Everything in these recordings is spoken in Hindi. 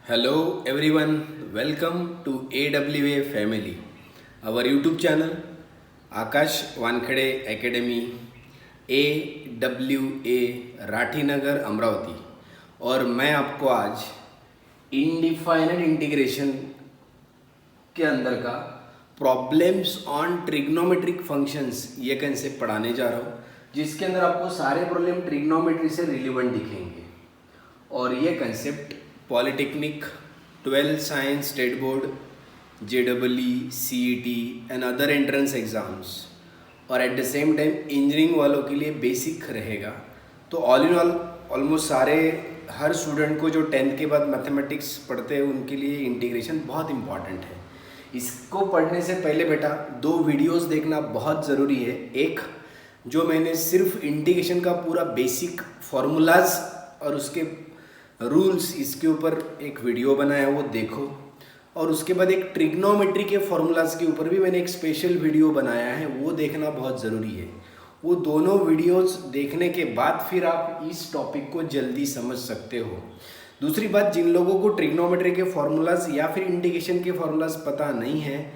Hello everyone, welcome to AWA Family, our YouTube channel Akash Wankhede academy AWA Rathinagar Amravati. और मैं आपको आज इनडिफाइनेट इंटीग्रेशन के अंदर का प्रॉब्लम्स ऑन ट्रिग्नोमेट्रिक फंक्शंस ये कंसेप्ट पढ़ाने जा रहा हूँ, जिसके अंदर आपको सारे प्रॉब्लम ट्रिग्नोमेट्री से रिलेवेंट दिखेंगे। और ये concept polytechnic, 12 science, state board, JEE, CET and other entrance exams और at the same time engineering वालों के लिए बेसिक रहेगा। तो ऑल इन ऑल ऑलमोस्ट हर स्टूडेंट को जो 10th के बाद मैथमेटिक्स पढ़ते हैं उनके लिए इंटीग्रेशन बहुत इंपॉर्टेंट है। इसको पढ़ने से पहले बेटा 2 वीडियोस देखना बहुत ज़रूरी है। एक जो मैंने सिर्फ इंटीग्रेशन का पूरा बेसिक फार्मूलाज और उसके रूल्स इसके ऊपर एक वीडियो बनाया है, वो देखो। और उसके बाद एक ट्रिग्नोमेट्री के फार्मूलाज के ऊपर भी मैंने एक स्पेशल वीडियो बनाया है, वो देखना बहुत ज़रूरी है। वो दोनों वीडियोस देखने के बाद फिर आप इस टॉपिक को जल्दी समझ सकते हो। दूसरी बात, जिन लोगों को ट्रिग्नोमेट्री के फार्मूलाज या फिर इंटीग्रेशन के फार्मूलाज पता नहीं है,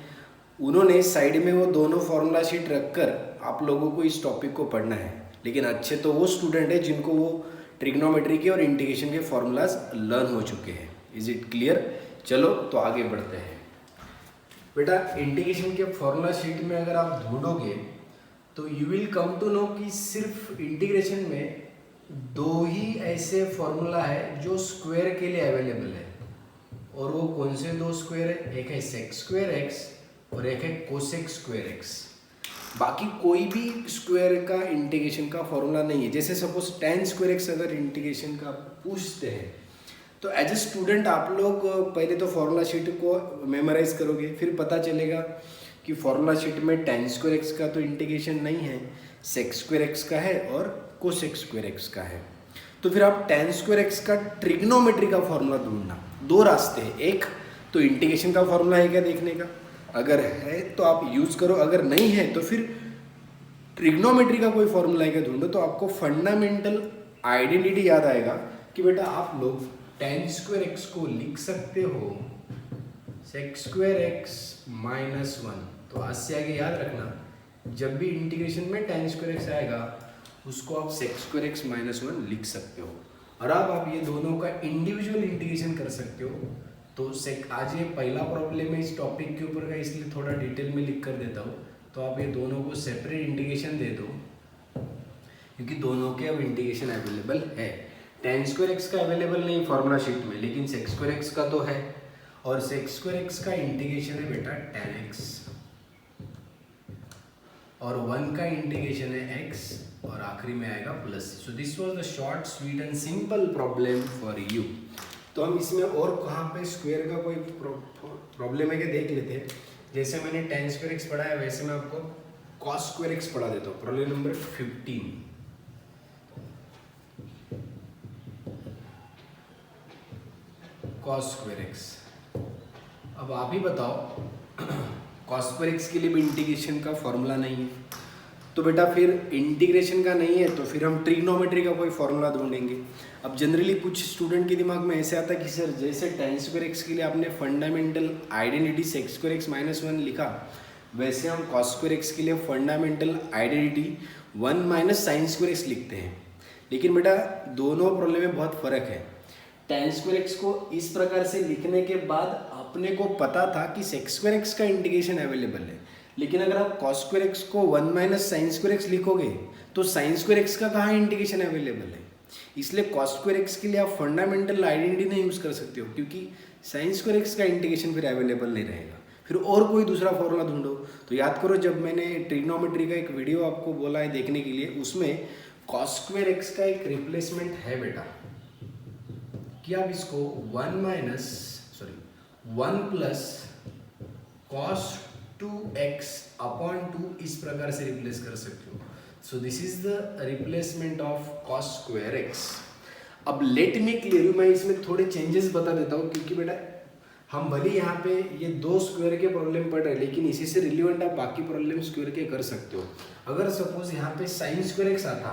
उन्होंने साइड में वो दोनों फार्मूला शीट रखकर आप लोगों को इस टॉपिक को पढ़ना है। लेकिन अच्छे तो वो स्टूडेंट है जिनको वो ट्रिग्नोमेट्री के और इंटीग्रेशन के फार्मूलाज लर्न हो चुके हैं। Is it clear? चलो तो आगे बढ़ते हैं। बेटा इंटीग्रेशन के फार्मूला शीट में अगर आप ढूंढोगे तो you will come to know कि सिर्फ इंटीग्रेशन में 2 ही ऐसे फार्मूला है जो स्क्वायर के लिए अवेलेबल है। और वो कौन से 2 स्क्वायर है? एक है सेक स्क्वायर एक्स और एक है कोसेक स्क्वायर एक्स। बाकी कोई भी स्क्वायर का इंटीग्रेशन का फॉर्मूला नहीं है। जैसे सपोज tan स्क्वायर एक्स अगर इंटीग्रेशन का पूछते हैं तो एज ए स्टूडेंट आप लोग पहले तो फॉर्मूला शीट को मेमोराइज करोगे, फिर पता चलेगा कि फॉर्मूला शीट में tan स्क्वायर एक्स का तो इंटीग्रेशन नहीं है, सेक स्क्वायर एक्स का है और कोसेक स्क्वायर एक्स का है। तो फिर आप tan स्क्वायर एक्स का ट्रिग्नोमेट्री का फॉर्मूला ढूंढना। 2 रास्ते हैं, एक तो इंटीग्रेशन का फॉर्मूला है क्या देखने का, अगर है तो आप यूज़ करो, अगर नहीं है तो फिर ट्रिग्नोमेट्री का कोई फॉर्मूला है क्या ढूंढो। तो आपको फंडामेंटल आइडेंटिटी याद आएगा कि बेटा आप लोग tan स्क्वायर एक्स को लिख सकते हो सेक स्क्वायर एक्स माइनस 1। तो आज से आगे याद रखना, जब भी इंटीग्रेशन में tan स्क्वायर एक्स आएगा उसको आप सेक स्क्वायर एक्स माइनस 1 लिख सकते हो। और अब आप ये दोनों का इंडिविजुअल इंटीग्रेशन कर सकते हो। तो आज ये पहला प्रॉब्लम है इस टॉपिक के ऊपर का, इसलिए थोड़ा डिटेल में लिख कर देता हूँ। तो आप ये दोनों को सेपरेट इंटीग्रेशन दे दो, क्योंकि दोनों के अब इंटीग्रेशन अवेलेबल है। tan स्क्वायर एक्स का अवेलेबल नहीं फॉर्मूला शीट में, लेकिन सेक स्क्वायर एक्स का तो है। और सेक स्क्वायर एक्स का इंटीग्रेशन है बेटा tan x, और 1 का इंटीग्रेशन है x, और आखिरी में आएगा plus. So this was the short sweet and simple problem for you. तो हम इसमें और कहाँ पे स्क्वायर का कोई प्रॉब्लम है क्या देख लेते हैं। जैसे मैंने tan स्क्वायर एक्स पढ़ा है वैसे मैं आपको cos स्क्वायर एक्स पढ़ा देता हूँ। Problem number 15, cos square x. अब आप ही बताओ, cos स्क्वायर एक्स के लिए भी इंटीग्रेशन का फॉर्मूला नहीं है, तो बेटा फिर इंटीग्रेशन का नहीं है तो फिर हम ट्रिग्नोमेट्री का कोई फॉर्मूला ढूंढेंगे। अब जनरली कुछ स्टूडेंट के दिमाग में ऐसे आता है कि सर जैसे tan स्क्वायर एक्स के लिए आपने fundamental identity sec square x minus 1 लिखा, वैसे हम cos स्क्वायर एक्स के लिए fundamental identity 1 minus sine square x लिखते हैं। लेकिन बेटा दोनों प्रॉब्लम में बहुत फ़र्क है। tan स्क्वायर एक्स को इस प्रकार से लिखने के बाद अपने को पता था कि सेक स्क्वायर एक्स का इंटीग्रेशन अवेलेबल है, लेकिन अगर आप cos स्क्वायर एक्स को 1 माइनस साइन स्क्वायर एक्स लिखोगे तो साइन स्क्वायर एक्स का कहाँ इंटीग्रेशन अवेलेबल है। इसलिए cos स्क्वायर एक्स के लिए आप फंडामेंटल आइडेंटिटी नहीं यूज़ कर सकते हो, क्योंकि साइन स्क्वायर एक्स का इंटीग्रेशन फिर अवेलेबल नहीं रहेगा। फिर और कोई दूसरा फॉर्मूला ढूंढो। तो याद करो, जब मैंने ट्रिग्नोमेट्री का एक वीडियो आपको बोला है देखने के लिए, उसमें cos स्क्वायर एक्स का एक रिप्लेसमेंट है बेटा कि आप इसको 1 प्लस cos 2x अपॉन 2 इस प्रकार से रिप्लेस कर सकते हो। So this is the replacement of cos square x. अब लेट मी क्लियर यू, मैं इसमें थोड़े चेंजेस बता देता हूँ, क्योंकि बेटा हम भले यहाँ पे ये 2 स्क्वायर के प्रॉब्लम पढ़ रहे हैं, लेकिन इसी से रिलेवेंट आप बाकी प्रॉब्लम स्क्वायर के कर सकते हो। अगर सपोज यहाँ पे साइन स्क्वायर एक्स आता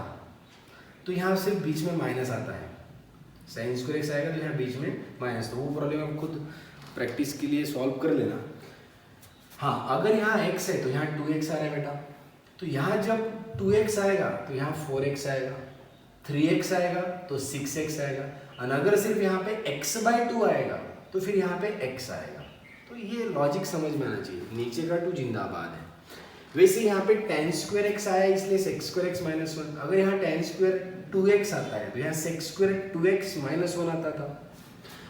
तो यहाँ सिर्फ बीच में माइनस आता है, साइन स्क्वायर एक्स आएगा तो यहाँ बीच में माइनस, तो वो प्रॉब्लम आप खुद प्रैक्टिस के लिए सॉल्व कर लेना। हाँ, अगर यहाँ x है तो यहाँ 2x आ रहा है बेटा, तो यहाँ जब 2x आएगा तो यहाँ 4x आएगा, 3x आएगा तो 6x आएगा, और अगर सिर्फ यहाँ पे x/2 आएगा तो फिर यहाँ पे x आएगा। तो ये लॉजिक समझ में आना चाहिए, नीचे का 2 जिंदाबाद है। वैसे यहाँ पे tan स्क्वायर x आया इसलिए sec स्क्वायर x माइनस 1, अगर यहाँ tan स्क्वायर 2x आता है तो यहाँ sec स्क्वायर 2x माइनस 1 आता था।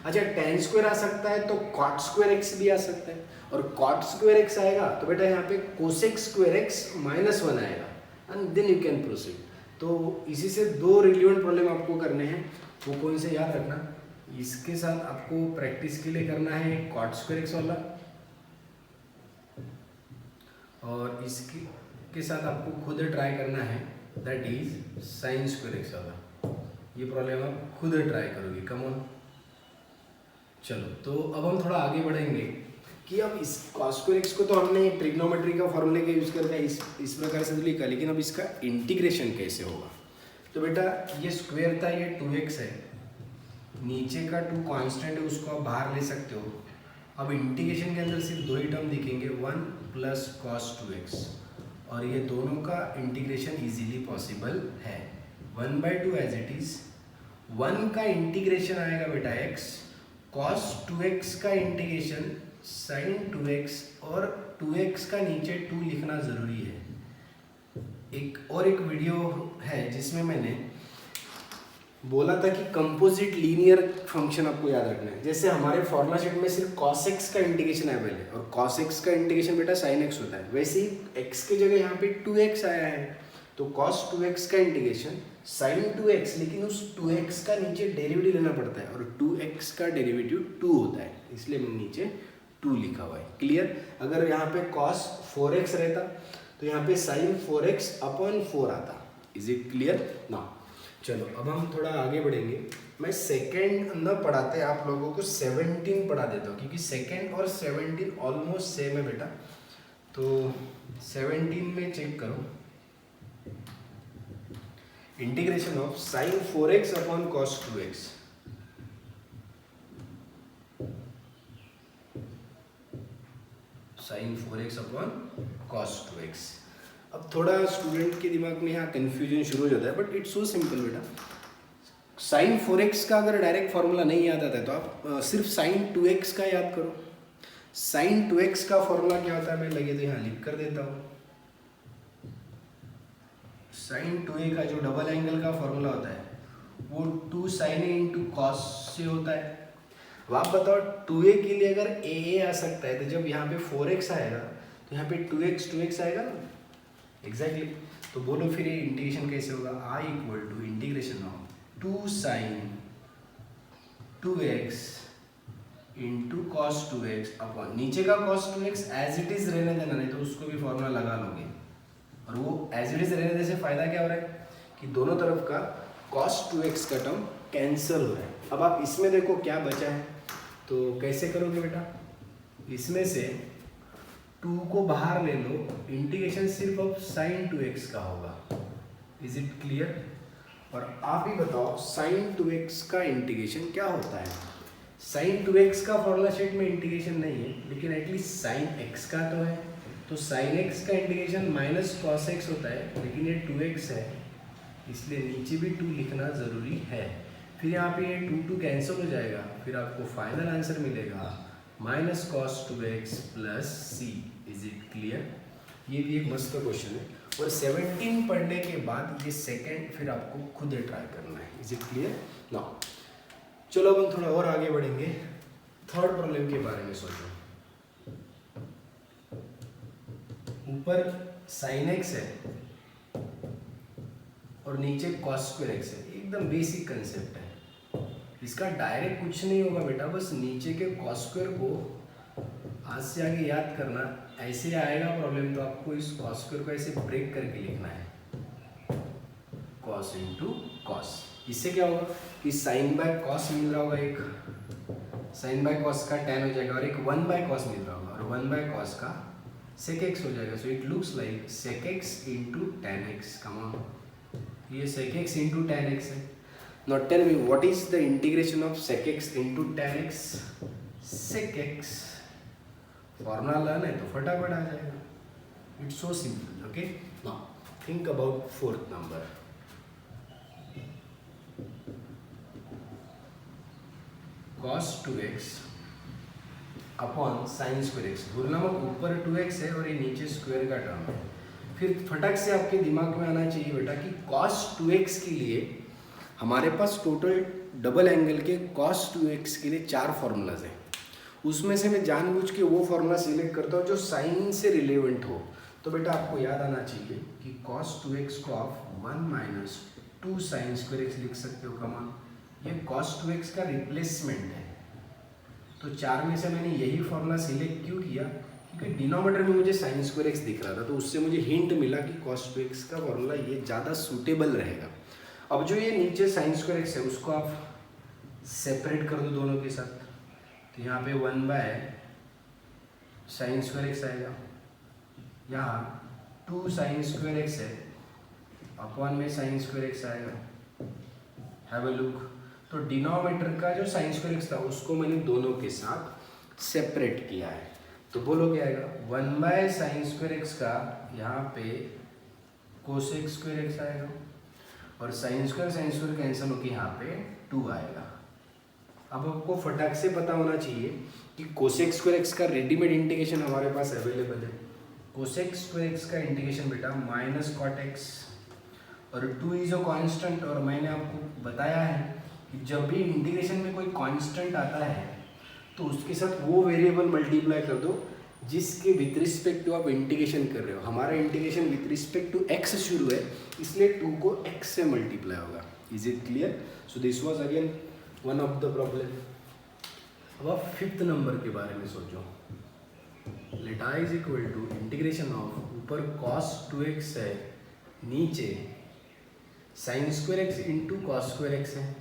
अच्छा, tan स्क्वायर आ सकता है तो cot स्क्वायर x भी आ सकता है, और cot स्क्वायर x आएगा तो बेटा यहाँ पे cosec स्क्वायर x माइनस 1 आएगा, and then you can proceed. तो इसी से 2 रिलेवेंट प्रॉब्लम आपको करने हैं, वो कौन से याद रखना। इसके साथ आपको प्रैक्टिस के लिए करना है cot स्क्वायर x वाला, और इसके साथ आपको खुद ट्राई करना है that is sine square x वाला। ये प्रॉब्लम आप खुद ट्राई करोगे, कम ऑन। चलो, तो अब हम थोड़ा आगे बढ़ेंगे कि अब इस cos स्क्वायर x को तो हमने ट्रिग्नोमेट्री का फॉर्मूले का यूज़ करके इस प्रकार से लिखा, लेकिन अब इसका इंटीग्रेशन कैसे होगा। तो बेटा ये स्क्वायर था, ये 2x है, नीचे का 2 कांस्टेंट है, उसको आप बाहर ले सकते हो। अब इंटीग्रेशन के अंदर सिर्फ 2 ही टर्म दिखेंगे, 1 प्लस cos 2x, और ये दोनों का इंटीग्रेशन इजीली पॉसिबल है। 1/2 एज इट इज, 1 का इंटीग्रेशन आएगा बेटा x, cos 2x का इंटीग्रेशन sin 2x, और 2x का नीचे 2 लिखना ज़रूरी है। एक वीडियो है जिसमें मैंने बोला था कि कंपोजिट लीनियर फंक्शन आपको याद रखना है। जैसे हमारे फॉर्मुला शीट में सिर्फ cos x का इंटीग्रेशन अवेलेबल है, और cos x का इंटीग्रेशन बेटा sin x होता है, वैसे ही x की जगह यहाँ पे 2x आया है, तो cos 2x का इंटीग्रेशन sin 2x, लेकिन उस 2x का नीचे डेरिवेटिव लेना पड़ता है, और 2x का डेरिवेटिव 2 होता है, इसलिए मैंने नीचे 2 लिखा हुआ है। क्लियर। अगर यहाँ पे cos 4x रहता तो यहाँ पे sin 4x/4 आता। इज इट क्लियर ना। चलो, अब हम थोड़ा आगे बढ़ेंगे। मैं सेकेंड न पढ़ाते आप लोगों को 17 पढ़ा देता हूँ, क्योंकि सेकेंड और 17 ऑलमोस्ट सेम है बेटा। तो 17 में चेक करो, integration of sin 4x/cos 2x। sin 4x/cos 2x। अब थोड़ा स्टूडेंट के दिमाग में यहाँ कन्फ्यूजन शुरू हो जाता है, बट इट्स सो सिंपल बेटा। sin 4x का अगर डायरेक्ट फार्मूला नहीं याद आता है तो आप सिर्फ sin 2x का याद करो। sin 2x का फॉर्मूला क्या होता है, मैं लगे तो यहाँ लिख कर देता हूँ। sin 2a का जो डबल एंगल का फॉर्मूला होता है वो 2 sin a इंटू कॉस से होता है। अब आप बताओ 2a के लिए अगर a आ सकता है, तो जब यहाँ पे 4x आएगा तो यहाँ पे 2x आएगा ना, एग्जैक्टली। तो बोलो फिर ये इंटीग्रेशन कैसे होगा, i equal to integration of 2 sin 2x into cos 2x upon नीचे का cos 2x as it is रहने देना, नहीं तो उसको भी फॉर्मूला लगा लोगे, और वो एज इट इज रहने देने से फायदा क्या हो रहा है कि दोनों तरफ का cos 2x का टर्म कैंसिल हो रहा है। अब आप इसमें देखो क्या बचा है, तो कैसे करोगे बेटा, इसमें से 2 को बाहर ले लो, इंटीग्रेशन सिर्फ अब sin 2x का होगा। Is it clear. और आप ही बताओ sin 2x का इंटीग्रेशन क्या होता है। sin 2x का फॉर्मूला शीट में इंटीग्रेशन नहीं है, लेकिन एटलीस्ट sin x का तो है। तो sin x का इंटीग्रेशन माइनस cos x होता है, लेकिन ये 2x है, इसलिए नीचे भी 2 लिखना ज़रूरी है। फिर यहाँ पे ये 2 कैंसिल हो जाएगा, फिर आपको फाइनल आंसर मिलेगा minus cos 2x plus c। Is it clear. ये भी एक मस्त क्वेश्चन है, और 17 पढ़ने के बाद ये सेकंड फिर आपको खुद ट्राई करना है। इज इट क्लियर ना। चलो अब हम थोड़ा और आगे बढ़ेंगे, थर्ड प्रॉब्लम के बारे में सोचो। ऊपर sin x है और नीचे cos स्क्वायर x है, एकदम बेसिक कंसेप्ट है। इसका डायरेक्ट कुछ नहीं होगा बेटा, बस नीचे के cos स्क्वायर को आज से आगे याद करना। ऐसे आएगा प्रॉब्लम तो आपको इस cos स्क्वायर को ऐसे ब्रेक करके लिखना है, cos इंटू cos। इससे क्या होगा कि sin बाय cos मिल रहा होगा, एक sin बाय cos का tan हो जाएगा, और एक 1 बाय cos मिल रहा होगा, और 1 बाय cos का sec x हो जाएगा। So it looks like sec x into tan x। कमा ये sec x into tan x है। Now tell me what is the integration of sec x into tan x? Sec x formula learn है तो फटाफट आ जाएगा. It's so simple. Okay, now think about fourth number. cos 2x upon sine square x. बोलना मत ऊपर 2x है और ये नीचे स्क्वायर का टर्म है. फिर फटक से आपके दिमाग में आना चाहिए बेटा कि cos 2x के लिए हमारे पास टोटल डबल एंगल के cos 2x के लिए 4 फॉर्मूलाज हैं. उसमें से मैं जानबूझ के वो फॉर्मूला सिलेक्ट करता हूँ जो साइन से रिलेवेंट हो. तो बेटा आपको याद आना चाहिए कि cos 2x को आप 1 माइनस 2 साइन स्क्वायर एक्स लिख सकते हो. कमान ये cos 2x का रिप्लेसमेंट है. तो 4 में से मैंने यही फॉर्मूला सिलेक्ट क्यों किया? क्योंकि डिनोमिनेटर में मुझे साइन स्क्वायर एक्स दिख रहा था, तो उससे मुझे हिंट मिला कि cos 2x का फॉर्मूला ये ज़्यादा सूटेबल रहेगा. अब जो ये नीचे साइन स्क्वायर एक्स है उसको आप सेपरेट कर दो दोनों के साथ. तो यहाँ पे 1 बाय साइन स्क्वायर एक्स आएगा. यहाँ 2 साइन स्क्वायर एक्स है अपॉन में साइन स्क्वायर एक्स आएगा. Have a look. तो डिनोमिनेटर का जो साइन स्क्वायर एक्स था उसको मैंने दोनों के साथ सेपरेट किया है. तो बोलो क्या आएगा? 1 बाय साइन स्क्वायर एक्स का यहाँ पे कोसेक स्क्वायर एक्स आएगा और साइन स्क्वायर कैंसिल होकर यहाँ पे 2 आएगा. अब आपको फटाक से पता होना चाहिए कि कोसेक स्क्वायर एक्स का रेडीमेड इंटीग्रेशन हमारे पास अवेलेबल है. कोसेक स्क्वायर एक्स का इंटीग्रेशन बेटा माइनस कॉट एक्स और 2 इज अ कांस्टेंट. और मैंने आपको बताया है कि जब भी इंटीग्रेशन में कोई कांस्टेंट आता है तो उसके साथ वो वेरिएबल मल्टीप्लाई कर दो जिसके विथ रिस्पेक्ट टू आप इंटीग्रेशन कर रहे हो. हमारा integration with respect to x शुरू है, इसलिए 2 को एक्स से मल्टीप्लाई होगा. Is it clear? So this was again one of the problem. अब आप 5th नंबर के बारे में सोचो. Let I is equal to integration of ऊपर cos 2x है, नीचे sine square x into cos square x है.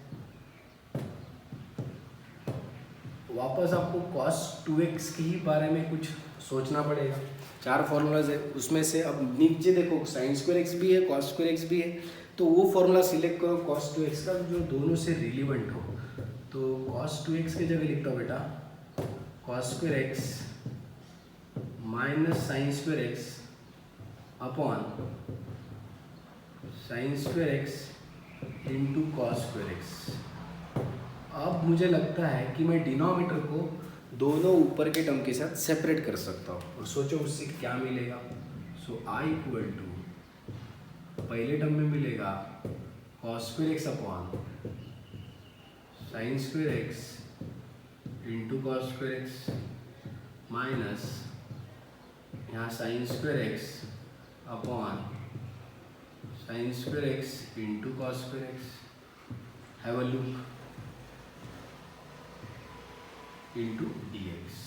वापस आपको cos 2x के ही बारे में कुछ सोचना पड़ेगा. 4 फॉर्मूलाज है उसमें से. अब नीचे देखो साइन स्क्वायर एक्स भी है cos स्क्वायर एक्स भी है, तो वो फॉर्मूला सिलेक्ट करो cos 2x का जो दोनों से रिलेवेंट हो. तो cos 2x की जगह लिखता हूँ बेटा cos square x minus sine square x upon sine square x into cos square x. अब मुझे लगता है कि मैं डिनोमिनेटर को दोनों ऊपर के टर्म के साथ सेपरेट कर सकता हूँ. और सोचो उससे क्या मिलेगा. सो आई इक्वल टू पहले टर्म में मिलेगा cos square x upon sine square x into cos square x minus यहाँ sine square x upon sine square x into cos square x. Have a look into dx.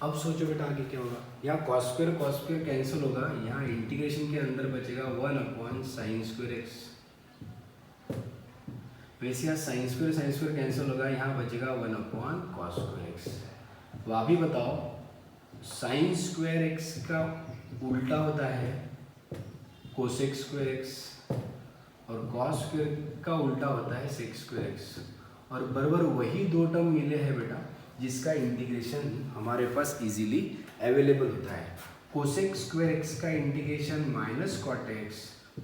अब सोचो बेटा आगे क्या होगा. यहाँ cos स्क्वायर कैंसिल होगा. यहाँ इंटीग्रेशन के अंदर बचेगा 1 अपॉन साइन स्क्वायर एक्स. वैसे यहाँ साइन स्क्वायर कैंसिल होगा. यहाँ बचेगा 1 अपॉन कॉस स्क्वायर एक्स. तो आप ही बताओ साइन स्क्वायर एक्स का उल्टा होता है कोसेक स्क्वायर एक्स और कॉस स्क्वायर का उल्टा होता है सेक स्क्वायर एक्स. और बराबर वही 2 टर्म मिले हैं बेटा जिसका इंटीग्रेशन हमारे पास इजीली अवेलेबल होता है. कोसेक स्क्वायर एक्स का इंटीग्रेशन माइनस कॉट एक्स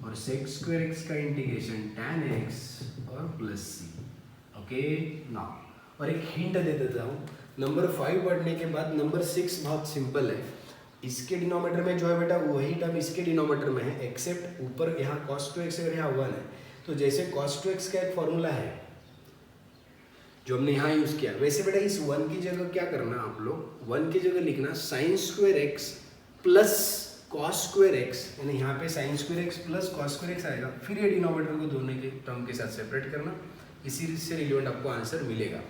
और सेक स्क्वायर एक्स का इंटीग्रेशन tan एक्स और प्लस सी. ओके नाउ और एक हिंट दे देता हूँ. नंबर 5 पढ़ने के बाद नंबर 6 बहुत सिंपल है. इसके डिनोमिनेटर में जो है बेटा वही टर्म इसके डिनोमिनेटर में है एक्सेप्ट ऊपर यहाँ cos 2x और यहाँ 1 है. तो जैसे cos 2x का एक फॉर्मूला है जो हमने यहाँ यूज़ किया, वैसे बेटा इस 1 की जगह क्या करना आप लोग 1 की जगह लिखना sine square x plus cos square x. यानी यहाँ पे sign square x plus cos square x आएगा. फिर ये डिनोमिनेटर को दोनों के टर्म के साथ सेपरेट करना. इसी से रिलेवेंट आपको आंसर मिलेगा.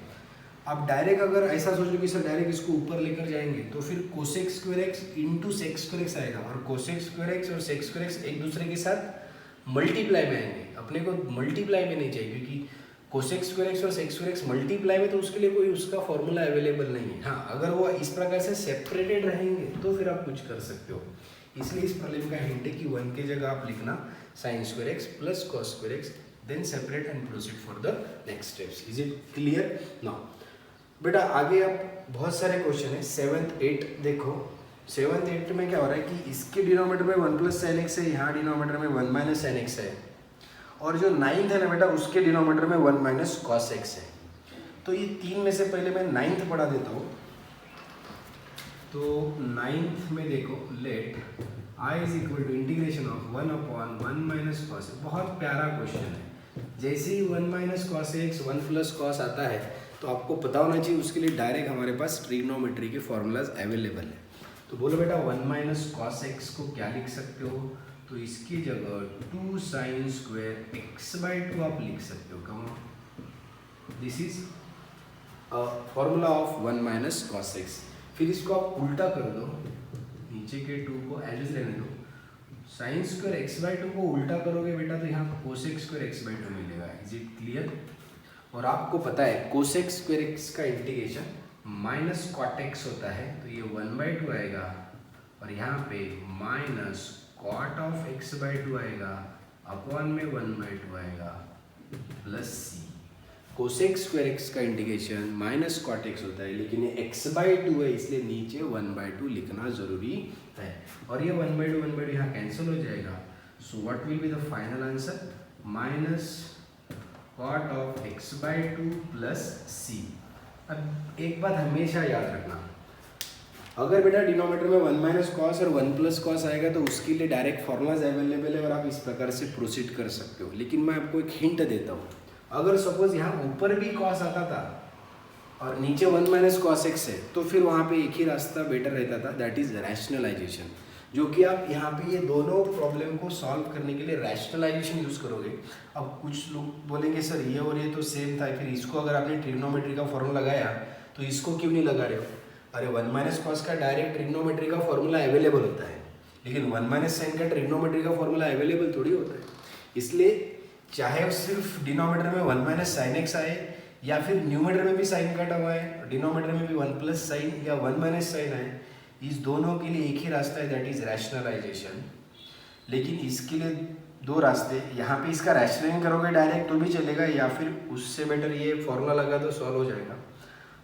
आप डायरेक्ट अगर ऐसा सोच लो कि सर डायरेक्ट इसको ऊपर लेकर जाएंगे तो फिर cosec square x into sec square x आएगा. और कोसेक स्क्वायर एक्स और सेक स्क्वायर एक्स एक दूसरे के साथ मल्टीप्लाई में आएंगे. अपने को मल्टीप्लाई में नहीं चाहिए क्योंकि कोसेक स्क्वायर एक्स और सेक स्क्वायर एक्स मल्टीप्लाई में तो उसके लिए कोई उसका फॉर्मूला अवेलेबल नहीं है. हाँ अगर वो इस प्रकार से सेपरेटेड रहेंगे तो फिर आप कुछ कर सकते हो. इसलिए इस प्रॉब्लम का हिंट है कि 1 की जगह आप लिखना sine square x plus cos square x then separate and proceed for the next steps. Is it clear? Now बेटा आगे अब बहुत सारे क्वेश्चन है. 7th 8 देखो. 7th 8 में क्या हो रहा है कि इसके डिनोमीटर में 1 प्लस साइन एक्स है, यहाँ डिनोमीटर में 1 माइनस साइन एक्स है, और जो 9th है ना बेटा उसके डिनोमीटर में 1 माइनस कॉस एक्स है. तो ये तीन में से पहले मैं 9th पढ़ा देता हूँ. तो 9th में देखो, let I is equal to integration of 1 upon 1 minus cos. बहुत प्यारा क्वेश्चन है. जैसे ही 1 minus cos x 1 plus cos आता है तो आपको पता होना चाहिए उसके लिए डायरेक्ट हमारे पास ट्रिग्नोमेट्री के फॉर्मूलाज अवेलेबल है. तो बोलो बेटा 1 माइनस कॉस एक्स को क्या लिख सकते हो? तो इसकी जगह 2 साइन स्क्वायर एक्स बाई 2 आप लिख सकते हो. Come this is formula of 1 minus cos x. फिर इसको आप उल्टा कर दो, नीचे के 2 को एज इज रहने दो. साइन स्क्वायर एक्स बाई 2 को उल्टा करोगे बेटा तो यहाँ कोसेक स्क्वायर एक्स बाई 2 मिलेगा. Is it clear? और आपको पता है कोसेक स्क्वायर एक्स का इंटीग्रेशन माइनस कॉट एक्स होता है, तो ये 1/2 आएगा, और यहाँ पे minus cot of x by 2 आएगा, अपॉन में 1/2 आएगा, plus c. Cosec square x का इंटीग्रेशन माइनस कॉट एक्स होता है, लेकिन ये एक्स बाई 2 है इसलिए नीचे 1/2 लिखना जरूरी है. और ये 1/2 यहाँ कैंसिल हो जाएगा. So what will be the final answer? Minus cot of x by 2 plus C. अब एक बात हमेशा याद रखना, अगर बेटा डिनोमीटर में 1 माइनस कॉस और 1 प्लस कॉस आएगा तो उसके लिए डायरेक्ट फॉर्मूलाज अवेलेबल है और आप इस प्रकार से प्रोसीड कर सकते हो. लेकिन मैं आपको एक हिंट देता हूँ, अगर सपोज यहाँ ऊपर भी कॉस आता था और नीचे 1 माइनस कॉस एक्स है तो फिर वहाँ पे एक ही रास्ता बेटर रहता था, दैट इज रैशनलाइजेशन. जो कि आप यहाँ पे ये दोनों प्रॉब्लम को सॉल्व करने के लिए रैशनलाइजेशन यूज़ करोगे. अब कुछ लोग बोलेंगे सर ये और ये तो सेम था, फिर इसको अगर आपने ट्रिग्नोमेट्री का फॉर्मूला लगाया तो इसको क्यों नहीं लगा रहे हो? अरे 1 माइनस कॉस का डायरेक्ट ट्रिग्नोमेट्री का फॉर्मूला अवेलेबल होता है, लेकिन 1 माइनस साइन का ट्रिग्नोमेट्री का फॉर्मूला अवेलेबल थोड़ी होता है. इसलिए चाहे सिर्फ डिनोमीटर में 1 माइनस साइन एक्स आए या फिर न्यूमेटर में भी साइन का टर्म आए, डिनोमीटर में भी 1 प्लस साइन या 1 माइनस साइन आए, इस दोनों के लिए एक ही रास्ता है, दैट इज रैशनलाइजेशन. लेकिन इसके लिए दो रास्ते, यहाँ पे इसका रैशनलाइज करोगे डायरेक्ट तो भी चलेगा, या फिर उससे बेटर ये फॉर्मूला लगा तो सॉल्व हो जाएगा.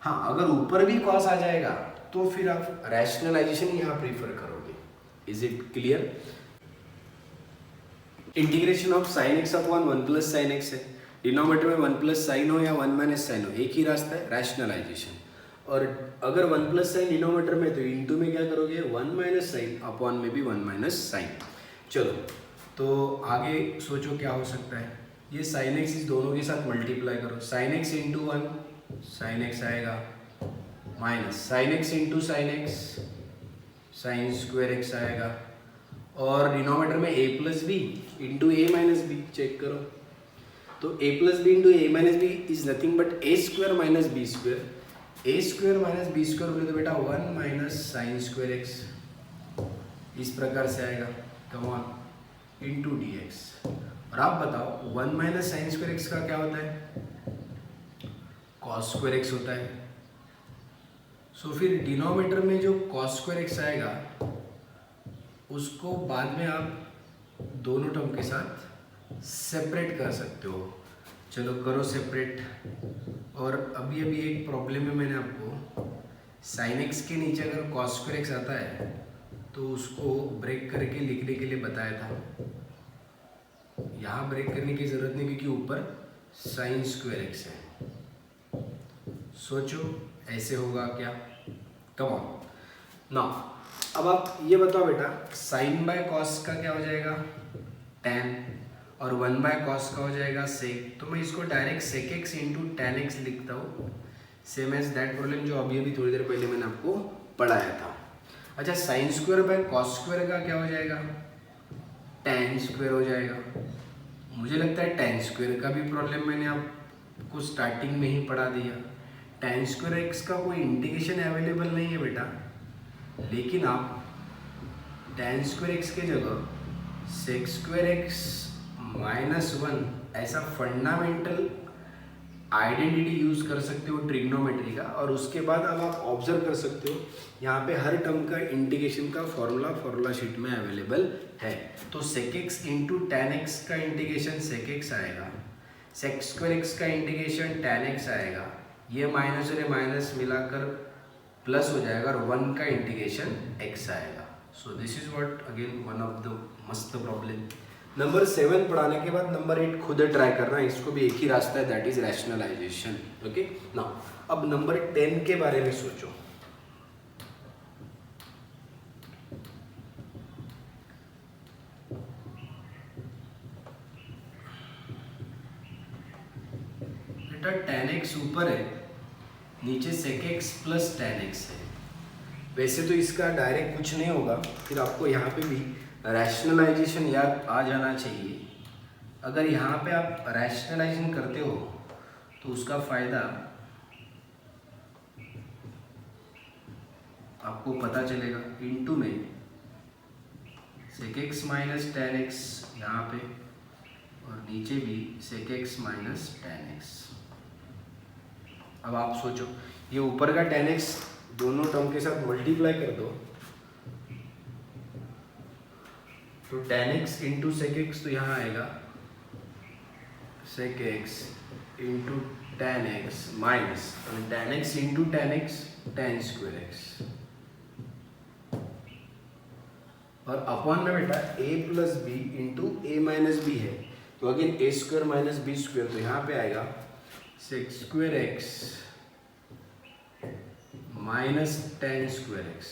हाँ, अगर ऊपर भी कॉस आ जाएगा तो फिर आप रैशनलाइजेशन यहाँ प्रीफर करोगे. Is it clear? Integration of sine x upon 1 plus sine x है. डिनोमीटर में 1 प्लस साइन हो या 1 माइनस साइन हो, एक ही रास्ता है रैशनलाइजेशन. और अगर 1 प्लस साइन डिनोमीटर में तो इंटू में क्या करोगे? 1 माइनस साइन, अपॉन में भी 1 माइनस साइन. चलो तो आगे सोचो क्या हो सकता है. ये साइन एक्स इस दोनों के साथ मल्टीप्लाई करो. Sine x into 1 sine x आएगा, minus sine x into sine x sine square x आएगा, और डिनोमीटर में a plus b into a minus b. Check करो तो a plus b into a minus b is nothing but a square minus b square. A square minus b square बोले तो बेटा 1 माइनस साइन स्क्वायर एक्स इस प्रकार से आएगा, come on, into D x. और आप बताओ 1 माइनस साइन स्क्वायर एक्स का क्या होता है? कॉस स्क्वायर एक्स होता है. सो फिर डिनोमीटर में जो कॉस स्क्वायर एक्स आएगा उसको बाद में आप दोनों टर्म के साथ सेपरेट कर सकते हो. चलो करो सेपरेट. और अभी एक प्रॉब्लम में मैंने आपको साइन एक्स के नीचे अगर कॉस स्क्वायर एक्स आता है तो उसको ब्रेक करके लिखने के लिए बताया था. यहाँ ब्रेक करने की ज़रूरत नहीं क्योंकि ऊपर साइन स्क्वायर एक्स है. सोचो ऐसे होगा क्या? Come on now. अब आप ये बताओ बेटा, साइन बाय कॉस का क्या हो जाएगा? tan, और 1 बाय कॉस का हो जाएगा सेक. तो मैं इसको direct sec x into tan x लिखता हूँ, सेम एज दैट प्रॉब्लम जो अभी थोड़ी देर पहले मैंने आपको पढ़ाया था. अच्छा, sine square by cos square का क्या हो जाएगा? टैन स्क्वायर हो जाएगा. मुझे लगता है टैन स्क्वायर का भी प्रॉब्लम मैंने आपको स्टार्टिंग में ही पढ़ा दिया. टैन स्क्वायर एक्स का कोई इंटीग्रेशन अवेलेबल नहीं है बेटा, लेकिन आप टैन स्क्वायर एक्स के जगह सेक स्क्वायर एक्स माइनस 1 ऐसा फंडामेंटल आइडेंटिटी यूज़ कर सकते हो ट्रिग्नोमेट्री का. और उसके बाद अब आप ऑब्जर्व कर सकते हो यहाँ पे हर टर्म का इंटीग्रेशन का फॉर्मूला शीट में अवेलेबल है. तो sec x into tan x का इंटीग्रेशन सेक एक्स आएगा, सेक स्क्वायर एक्स का इंटीग्रेशन tan x आएगा, ये माइनस और ये माइनस मिलाकर प्लस हो जाएगा और 1 का इंटीग्रेशन x आएगा. So this is what again one of the मस्त प्रॉब्लम. नंबर 7 पढ़ाने के बाद नंबर 8 खुद ट्राई करना, इसको भी एक ही रास्ता है, that is rationalization. Okay now अब नंबर 10 के बारे में सोचो. tan x ऊपर है, नीचे sec x plus tan x है. वैसे तो इसका डायरेक्ट कुछ नहीं होगा, फिर आपको यहाँ पे भी रैशनलाइजेशन याद आ जाना चाहिए. अगर यहाँ पे आप रैशनलाइजेशन करते हो तो उसका फायदा आपको पता चलेगा. इनटू में sec x minus tan x यहाँ पे और नीचे भी sec x minus tan x. अब आप सोचो, ये ऊपर का tan x दोनों टर्म के साथ मल्टीप्लाई कर दो तो tan x into sec x तो यहाँ आएगा sec x into tan x minus tan x into tan x tan square x और अपॉन में बेटा a plus b into a minus b है, तो अगेन a square minus b square, तो यहाँ पे आएगा sec square x minus tan square x.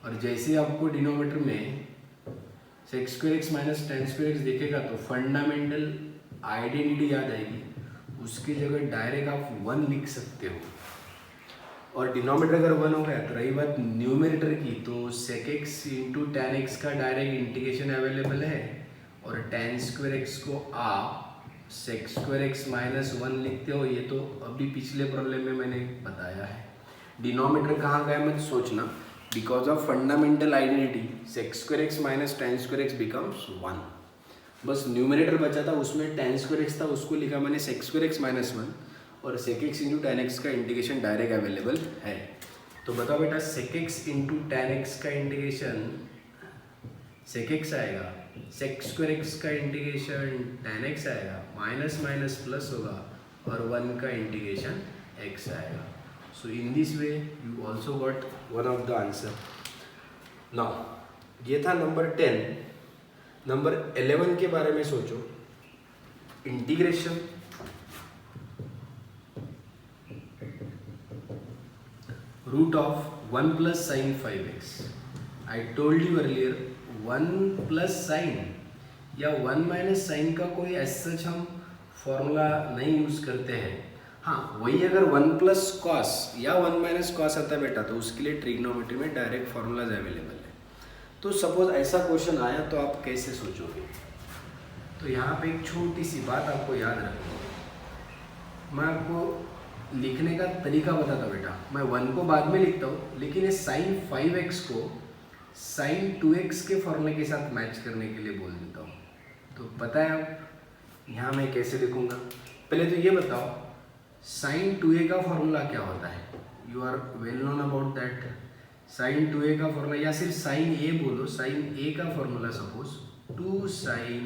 और जैसे आपको डिनोमिनेटर में sec square x minus tan square x देखेगा तो फंडामेंटल आइडेंटिटी याद आएगी, उसकी जगह डायरेक्ट आप 1 लिख सकते हो. और डिनोमिनेटर अगर 1 हो गया तो रही बात न्यूमरेटर की, तो sec x into tan x का डायरेक्ट इंटीग्रेशन अवेलेबल है और tan स्क्वायर x को आप sec स्क्वायर x माइनस 1 लिखते हो. ये तो अभी पिछले प्रॉब्लम में मैंने बताया है. डिनोमिनेटर कहाँ गया मत सोचना, because of fundamental identity sec square x minus tan square x becomes 1. बस न्यूमरेटर बचा था, उसमें tan स्क्वायर x था, उसको लिखा मैंने sec स्क्वायर x माइनस 1 और sec x into tan x का इंटीग्रेशन डायरेक्ट अवेलेबल है. तो बताओ बेटा sec x into tan x का इंटीग्रेशन sec x आएगा, sec स्क्वायर x का इंटीग्रेशन tan x आएगा, माइनस माइनस प्लस होगा और 1 का इंटीग्रेशन x आएगा. So in this way you also got one of the answer. Now ये था नंबर 10. नंबर 11 के बारे में सोचो. Integration root of 1 plus sine 5x. I told you earlier 1 plus sine या 1 माइनस साइन का कोई ऐसा हम फॉर्मूला नहीं यूज करते हैं. हाँ, वही अगर 1 प्लस कॉस या 1 माइनस कॉस आता है बेटा तो उसके लिए ट्रिग्नोमेट्री में डायरेक्ट फॉर्मूलाज अवेलेबल है. तो सपोज ऐसा क्वेश्चन आया तो आप कैसे सोचोगे. तो यहाँ पे एक छोटी सी बात आपको याद रखनी है. मैं आपको लिखने का तरीका बताता बेटा. मैं 1 को बाद में लिखता हूँ, लेकिन ये साइन 5x को साइन 2x के फॉर्मूले के साथ मैच करने के लिए बोल देता हूँ. तो पता है अब यहाँ मैं कैसे लिखूँगा. पहले तो ये बताओ साइन 2a का फॉर्मूला क्या होता है. You are well known about that. Sine 2a का फॉर्मूला या सिर्फ साइन a बोलो. साइन a का formula suppose 2 sine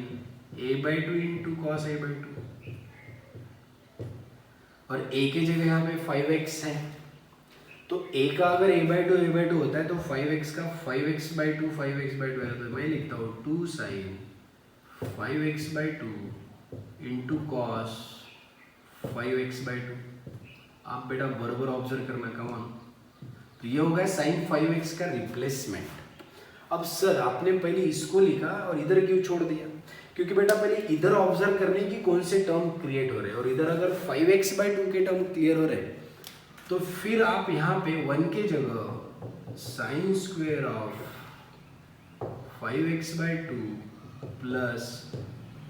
a/2 into cos a/2 और a की जगह यहाँ पे 5x है. तो a का अगर a/2 होता है तो 5x का 5x/2 5x/2 है. तो मैं लिखता हूँ 2 sign 5x/2 into cos 5x/2. आप बेटा बराबर ऑब्जर्व करना. कमान तो ये हो गया साइन 5x का रिप्लेसमेंट. अब सर आपने पहले इसको लिखा और इधर क्यों छोड़ दिया. क्योंकि बेटा पहले इधर ऑब्जर्व करने की कौन से टर्म क्रिएट हो रहे हैं और इधर अगर 5x/2 के टर्म क्लियर हो रहे हैं तो फिर आप यहाँ पे 1 के जगह sine square of 5x/2 plus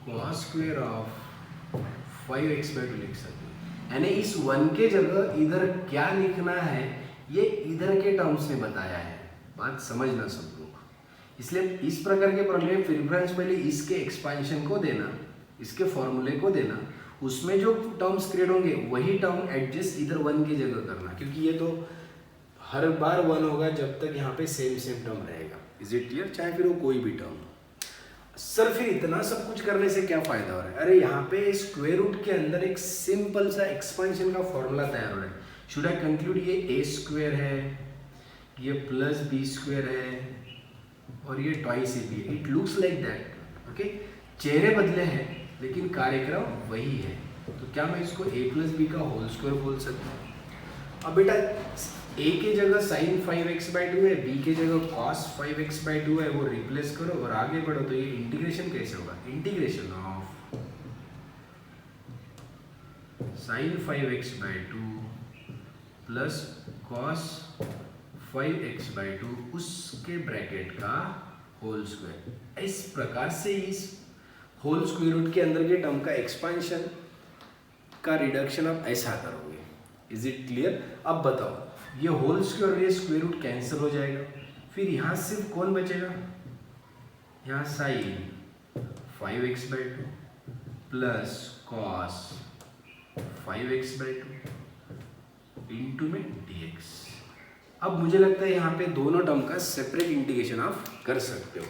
cos square of 5x/2 लिख सकते हैं. यानी इस 1 के जगह इधर क्या लिखना है ये इधर के टर्म्स में बताया है. बात समझना सब लोग. इसलिए इस प्रकार के प्रॉब्लम प्रेफरेंस पहले इसके एक्सपेंशन को देना, इसके फॉर्मूले को देना, उसमें जो टर्म्स क्रिएट होंगे वही टर्म एडजस्ट इधर 1 की जगह करना. क्योंकि ये तो हर बार 1 होगा जब तक यहाँ पे सेम टर्म रहेगा. Is it clear. चाहे फिर वो कोई भी टर्म. सर फिर इतना सब कुछ करने से क्या फायदा हो रहा है? अरे यहाँ पे स्क्वायर रूट के अंदर एक सिंपल सा एक्सपेंशन का फॉर्मूला तैयार हो रहा है. शुड आई कंक्लूड ये ए स्क्वायर है, ये प्लस बी स्क्वायर है और ये twice a b. It looks like that. Okay, चेहरे बदले हैं लेकिन कार्यक्रम वही है. तो क्या मैं इसको ए प्लस बी का होल स्क्वायर बोल सकता हूँ? अब बेटा ए के जगह साइन 5x/2 है, बी के जगह cos 5x/2 है, वो रिप्लेस करो और आगे बढ़ो. तो ये इंटीग्रेशन कैसे होगा? Integration of sine 5x/2 plus cos 5x/2 उसके ब्रैकेट का होल स्क्वायर. इस प्रकार से इस होल स्क्वायर रूट के अंदर के टर्म का एक्सपांशन का रिडक्शन आप ऐसा करोगे. Is it clear? अब बताओ, ये होल स्क्वायर और ये स्क्वायर रूट कैंसिल हो जाएगा. फिर यहाँ सिर्फ कौन बचेगा? यहाँ sine 5x/2 plus cos 5x/2 into में dx. अब मुझे लगता है यहाँ पे दोनों टर्म का सेपरेट इंटीग्रेशन आप कर सकते हो.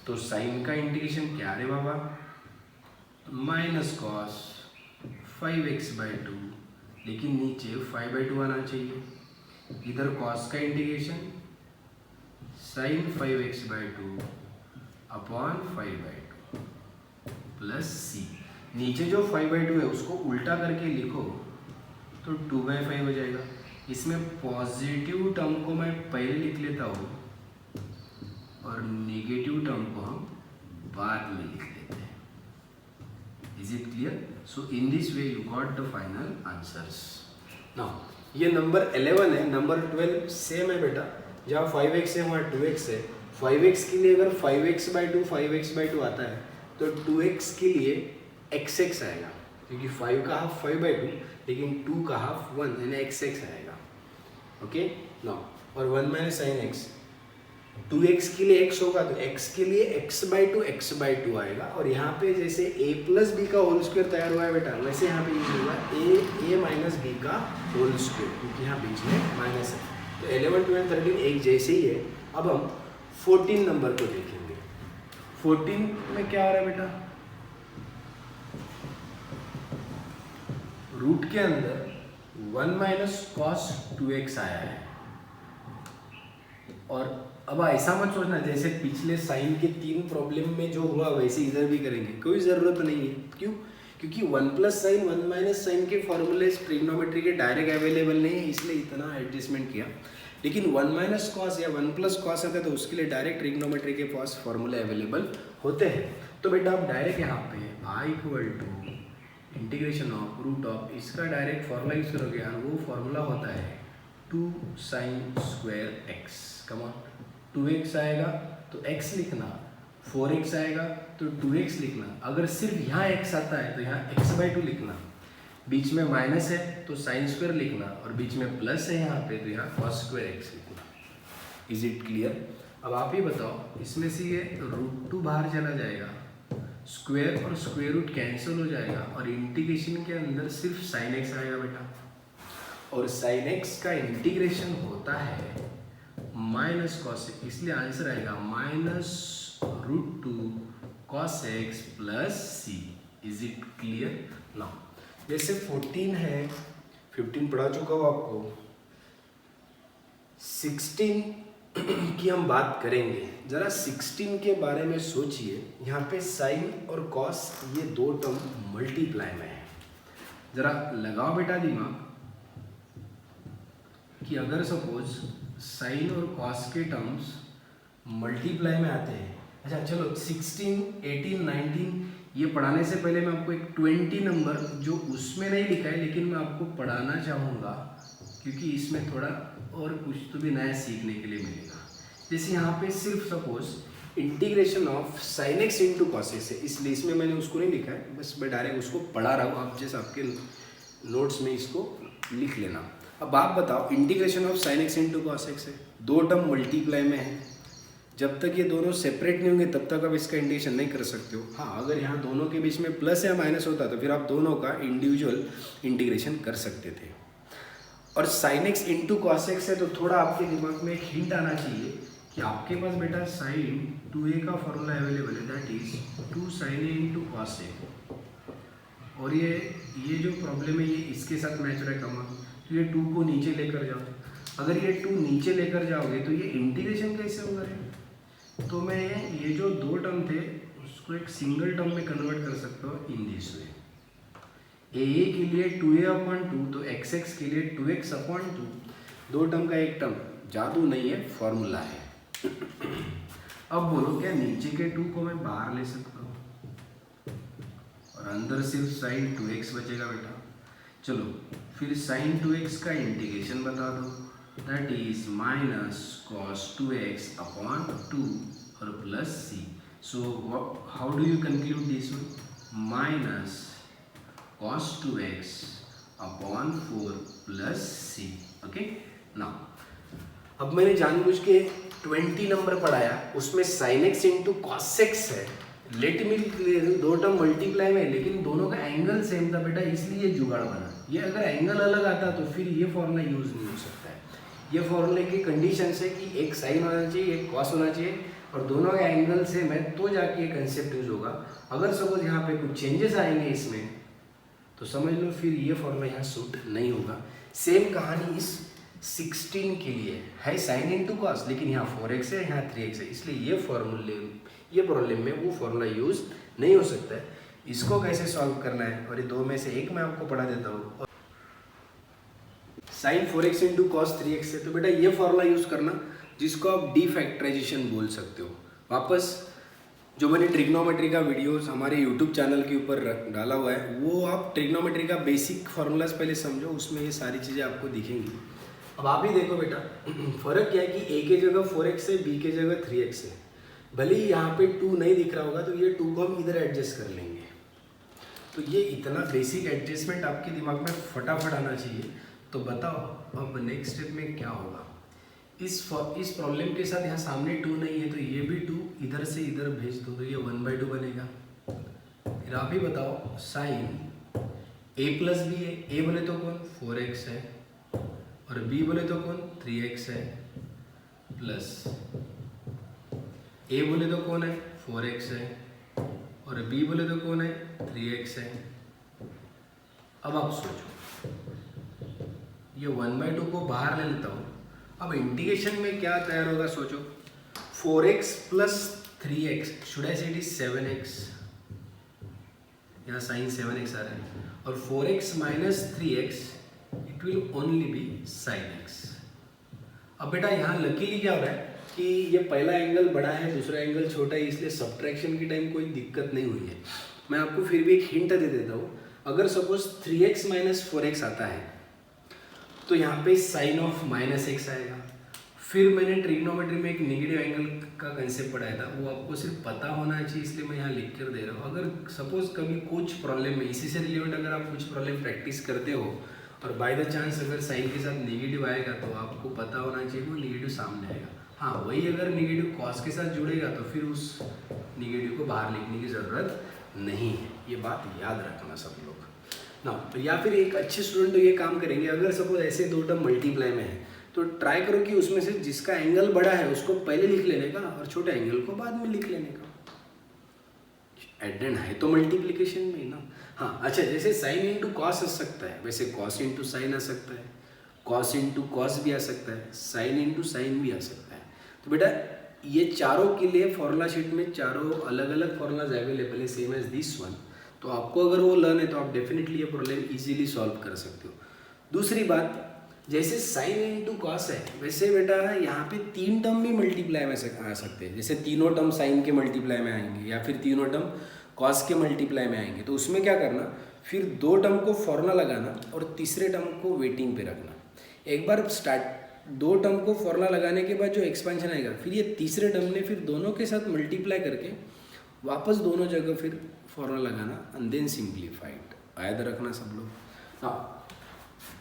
तो साइन का इंटीग्रेशन क्या है बाबा? माइनस cos 5x/2, लेकिन नीचे 5/2 आना चाहिए. इधर cos का integration sin 5x/2 upon 5/2 plus c. नीचे जो 5/2 है उसको उल्टा करके लिखो तो 2/5 हो जाएगा. इसमें पॉजिटिव टर्म को मैं पहले लिख लेता हूँ और नेगेटिव टर्म को हम बाद में लिख लेते हैं. Is it clear? So in this way you got the final answers. Now ये नंबर 11 है, नंबर 12 सेम है बेटा. जहाँ 5x है वहाँ 2x है. 5x के लिए अगर 5x/2 आता है तो 2x के लिए xx आएगा, क्योंकि 5 का हाफ 5/2 लेकिन 2 का हाफ 1 यानी xx आएगा. ओके नाउ, और 1 माइनस साइन x, 2x के लिए x होगा तो x के लिए x/2 आएगा. और यहाँ पे जैसे a प्लस बी का होल स्क्वायर तैयार हुआ है बेटा, वैसे यहाँ पे यूज होगा a माइनस बी का होल स्क्वायर, क्योंकि यहाँ बीच में माइनस है. तो 11, 12, 13 एक जैसे ही है. अब हम 14 नंबर को देखेंगे. 14 में क्या आ रहा है बेटा? रूट के अंदर 1 माइनस cos 2x आया है. और अब ऐसा मत सोचना जैसे पिछले साइन के 3 प्रॉब्लम में जो हुआ वैसे इधर भी करेंगे, कोई ज़रूरत नहीं है. क्यों? क्योंकि 1 प्लस साइन 1 माइनस साइन के फॉर्मूले ट्रिग्नोमेट्री के डायरेक्ट अवेलेबल नहीं है, इसलिए इतना एडजस्टमेंट किया. लेकिन 1 माइनस कॉस या 1 प्लस कॉस आता है तो उसके लिए डायरेक्ट ट्रिग्नोमेट्री के पास फॉर्मूले अवेलेबल होते हैं. तो बेटा आप डायरेक्ट यहाँ पे i equal to integration of root of, इसका डायरेक्ट फॉर्मूला यूज करोगे और वो फॉर्मूला होता है 2 साइन स्क्वायर एक्स. कमा 2x आएगा तो x लिखना, 4x आएगा तो 2x लिखना. अगर सिर्फ यहाँ x आता है तो यहाँ x/2 लिखना. बीच में माइनस है तो साइन स्क्वायर लिखना, और बीच में प्लस है यहाँ पे तो यहाँ cos स्क्वायर x लिखना. Is it clear? अब आप ही बताओ, इसमें से ये √2 बाहर चला जाएगा, स्क्वायर और स्क्वायर रूट कैंसिल हो जाएगा और इंटीग्रेशन के अंदर सिर्फ साइन x आएगा बेटा. और साइन x का इंटीग्रेशन होता है माइनस कॉस, इसलिए आंसर आएगा -√2 cos x plus c. Is it clear? Now जैसे 14 है, 15 पढ़ा चुका हूँ आपको, 16 की हम बात करेंगे. जरा 16 के बारे में सोचिए. यहाँ पे साइन और कॉस ये दो टर्म मल्टीप्लाई में है. जरा लगाओ बेटा दिमाग कि अगर सपोज साइन और कॉस के टर्म्स मल्टीप्लाई में आते हैं. अच्छा चलो 16, 18, 19 ये पढ़ाने से पहले मैं आपको एक 20 नंबर जो उसमें नहीं लिखा है लेकिन मैं आपको पढ़ाना चाहूँगा, क्योंकि इसमें थोड़ा और कुछ तो भी नया सीखने के लिए मिलेगा. जैसे यहाँ पे सिर्फ suppose integration of sine x into cos x है, इसलिए इसमें मैंने उसको नहीं लिखा है, बस मैं डायरेक्ट उसको पढ़ा रहा हूँ. आप जैसे आपके नोट्स में इसको लिख लेना. अब आप बताओ, integration of sine x into cos x है, दो टर्म मल्टीप्लाई में है. जब तक ये दोनों सेपरेट नहीं होंगे तब तक आप इसका इंटीग्रेशन नहीं कर सकते हो. हाँ, अगर यहाँ दोनों के बीच में प्लस या माइनस होता तो फिर आप दोनों का इंडिविजुअल इंटीग्रेशन कर सकते थे. और sign x into cos x है तो थोड़ा आपके दिमाग में एक हिंट आना चाहिए कि आपके पास बेटा साइन 2a का फॉर्मूला अवेलेबल है, that is 2 sin a into cos a, और ये जो प्रॉब्लम है ये इसके साथ मैच हो रहा है कॉमन, तो ये 2 को नीचे लेकर जाओ। अगर ये 2 नीचे लेकर जाओगे तो ये इंटीग्रेशन कैसे होगा रे? तो मैं ये जो दो टर्म थे उसको एक सिंगल टर्म में कन्वर्ट कर सकता हूँ इन दिस वे। ए के लिए 2a/2 तो xx के लिए 2x/2, दो टर्म का एक टर्म, जादू नहीं है, फॉर्मूला है। अब बोलो क्या नीचे के 2 को मैं बाहर ले सकता हूँ और अंदर सिर्फ साइन 2x बचेगा बेटा। चलो फिर साइन 2x का इंटीग्रेशन बता दो, that is minus cos 2x/2 और plus c। So how do you conclude this one? Minus cos 2x/4 plus c। Okay now अब मैंने जानबूझ के 20 नंबर पढ़ाया, उसमें sin x into cos x है। लेट मी दो टर्म मल्टीप्लाई में, लेकिन दोनों का एंगल सेम था बेटा, इसलिए जुगाड़ बना। ये अगर एंगल अलग आता तो फिर ये फॉर्मूला यूज नहीं हो सकता है। ये फॉर्मूले की कंडीशन है कि एक साइन होना चाहिए, एक कॉस होना चाहिए, और दोनों का एंगल सेम है तो जाके ये कंसेप्ट यूज होगा। अगर सपोज यहाँ पे कुछ चेंजेस आएंगे इसमें तो समझ लो फिर ये फॉर्मूला यहाँ सूट नहीं होगा। सेम कहानी इस 16 के लिए है, साइन इंटू कॉस, लेकिन यहाँ 4x है, यहाँ 3x है, इसलिए ये प्रॉब्लम में वो फॉर्मूला यूज नहीं हो सकता है। इसको कैसे सॉल्व करना है, और ये दो में से एक मैं आपको पढ़ा देता हूँ। Sign 4x into cos 3x है, तो बेटा ये फॉर्मूला यूज करना जिसको आप डी फैक्टराइजेशन बोल सकते हो। वापस जो मैंने ट्रिग्नोमेट्री का वीडियोस हमारे यूट्यूब चैनल के ऊपर डाला हुआ है, वो आप ट्रिग्नोमेट्री का बेसिक फार्मूलाज पहले समझो, उसमें ये सारी चीज़ें आपको दिखेंगी। अब आप ही देखो बेटा, फ़र्क क्या है कि a के जगह 4x है, b के जगह 3x है। भले ही यहाँ पे 2 नहीं दिख रहा होगा तो ये 2 को हम इधर एडजस्ट कर लेंगे। तो ये इतना बेसिक एडजस्टमेंट आपके दिमाग में फटाफट आना चाहिए। तो बताओ अब नेक्स्ट स्टेप में क्या होगा। इस प्रॉब्लम के साथ यहाँ सामने 2 नहीं है तो ये भी 2 इधर से इधर भेज दो तो ये 1/2 बनेगा। फिर आप ही बताओ, साइन a प्लस बी है, a बोले तो कौन 4x है और b बोले तो कौन 3x है, प्लस a बोले तो कौन है 4x है और b बोले तो कौन है 3x है। अब आप सोचो, ये 1/2 को बाहर ले लेता हूँ। अब इंटीग्रेशन में क्या तैयार होगा सोचो, 4x plus 3x, should I से इट इज 7x, यहाँ साइन 7x आ रहा है, और 4x minus 3x it will only be sine x। अब बेटा यहाँ लकीली क्या हो रहा है कि ये पहला एंगल बड़ा है, दूसरा एंगल छोटा है, इसलिए सब्ट्रैक्शन के टाइम कोई दिक्कत नहीं हुई है। मैं आपको फिर भी एक हिंट दे देता हूँ। अगर सपोज 3x माइनस 4x आता है तो यहाँ पे साइन ऑफ माइनस x आएगा। फिर मैंने ट्रिग्नोमेट्री में एक नेगेटिव एंगल का कंसेप्ट पढ़ाया था, वो आपको सिर्फ पता होना चाहिए, इसलिए मैं यहाँ लिख कर दे रहा हूँ। अगर सपोज कभी कुछ प्रॉब्लम में इसी से रिलेटेड अगर आप कुछ प्रॉब्लम प्रैक्टिस करते हो और बाय द चांस अगर साइन के साथ नेगेटिव आएगा तो आपको पता होना चाहिए वो नेगेटिव सामने आएगा। हाँ, वही अगर नेगेटिव कॉस के साथ जुड़ेगा तो फिर उस नेगेटिव को बाहर लिखने की ज़रूरत नहीं है। ये बात याद रखना सब लोग ना। तो या फिर एक अच्छे स्टूडेंट तो ये काम करेंगे, अगर सपोज ऐसे दो टर्म मल्टीप्लाई में है तो ट्राई करो कि उसमें से जिसका एंगल बड़ा है उसको पहले लिख लेने का और छोटे एंगल को बाद में लिख लेने का। एडेंड है तो मल्टीप्लिकेशन में ना। हाँ अच्छा, जैसे साइन इंटू कॉस आ सकता है, वैसे कॉस इंटू साइन आ सकता है, कॉस इंटू कॉस भी आ सकता है, साइन इंटू साइन भी आ सकता है। तो बेटा ये चारों के लिए फॉर्मूला शीट में चारों अलग अलग फॉर्मूलाज अवेलेबल है, सेम एज दिस वन। तो आपको अगर वो लर्न है तो आप डेफिनेटली ये प्रॉब्लम इजीली सॉल्व कर सकते हो। दूसरी बात, जैसे साइन इंटू कॉस है वैसे बेटा यहाँ पे 3 टर्म भी मल्टीप्लाई में आ सकते हैं। जैसे तीनों टर्म साइन के मल्टीप्लाई में आएंगे या फिर तीनों टर्म कॉस के मल्टीप्लाई में आएंगे। तो उसमें क्या करना, फिर 2 टर्म को फॉर्मूला लगाना और तीसरे टर्म को वेटिंग पे रखना। एक बार 2 टर्म को फॉर्मूला लगाने के बाद जो एक्सपेंशन आएगा, फिर ये तीसरे टर्म ने फिर दोनों के साथ मल्टीप्लाई करके वापस दोनों जगह फिर फॉर्मूला लगाना एंड देन सिंप्लीफाइड। याद रखना सब लोग। हाँ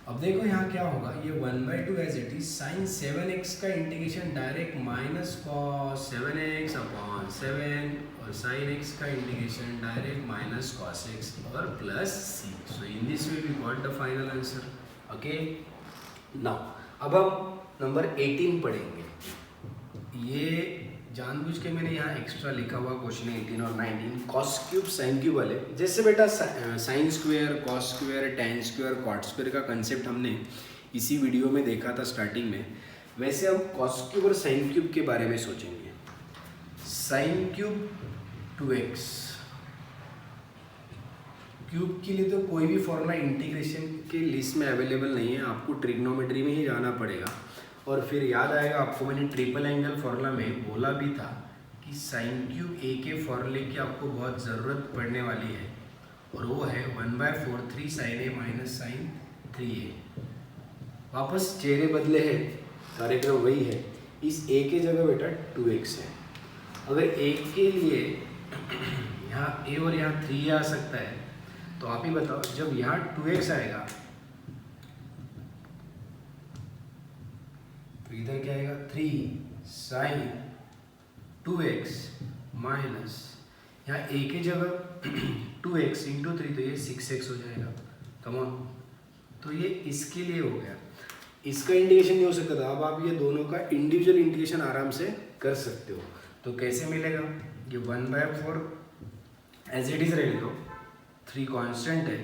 अब देखो यहाँ क्या होगा, ये 1/2 as it is sine 7x का integration direct minus cos 7x upon 7 और साइन x का integration direct minus cos x और plus c। So in this way we got the final answer. Okay now अब हम नंबर 18 पढ़ेंगे। ये जानबूझ के मैंने यहाँ एक्स्ट्रा लिखा हुआ क्वेश्चन 18 और 19 कॉस क्यूब साइन क्यूब वाले। जैसे बेटा sine square, cos square, tan square, cot square का कंसेप्ट हमने इसी वीडियो में देखा था स्टार्टिंग में, वैसे हम कॉस क्यूब और साइन क्यूब के बारे में सोचेंगे। साइन क्यूब 2x क्यूब के लिए तो कोई भी फॉर्मूला इंटीग्रेशन के लिस्ट में अवेलेबल नहीं है, आपको ट्रिग्नोमेट्री में ही जाना पड़ेगा। और फिर याद आएगा आपको, मैंने ट्रिपल एंगल फॉर्मूला में बोला भी था कि साइन क्यूब ए के फॉर्मूले की आपको बहुत ज़रूरत पड़ने वाली है, और वो है 1/4 साइन ए माइनस साइन 3a। वापस चेहरे बदले हैं, सारे क्रम वही है। इस a के जगह बेटा 2x है। अगर a के लिए यहाँ a और यहाँ 3a आ सकता है, तो आप ही बताओ, जब यहाँ 2x आएगा तो इधर क्या आएगा 3 साइन 2x माइनस यहाँ a की जगह 2x इंटू 3, तो ये 6x हो जाएगा। कम ऑन, तो ये इसके लिए हो गया। इसका इंटीग्रेशन नहीं हो सकता था, अब आप ये दोनों का इंडिविजुअल इंटीग्रेशन आराम से कर सकते हो। तो कैसे मिलेगा, ये 1/4 एज इट इज रहने दो, 3 कांस्टेंट है,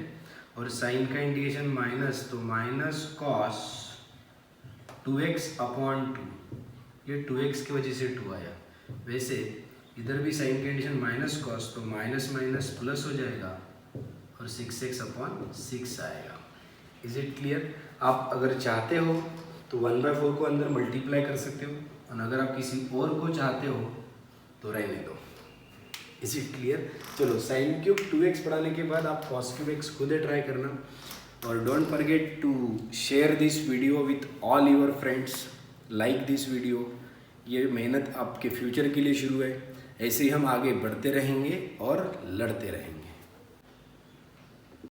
और साइन का इंटीग्रेशन माइनस, तो माइनस कॉस 2x अपॉन 2, ये 2x की वजह से 2 आया। वैसे इधर भी साइन का इंटीग्रेशन माइनस कॉस, तो माइनस माइनस प्लस हो जाएगा और 6x अपॉन 6 आएगा। Is it clear? आप अगर चाहते हो तो 1/4 को अंदर मल्टीप्लाई कर सकते हो, और अगर आप किसी और को चाहते हो तो रहने दो। Is it clear? चलो, साइन क्यूब 2x पढ़ाने के बाद आप कॉस क्यूब x खुद ट्राई करना, और don't forget to share this video with all your friends, like this video. ये मेहनत आपके फ्यूचर के लिए शुरू है, ऐसे ही हम आगे बढ़ते रहेंगे और लड़ते रहेंगे।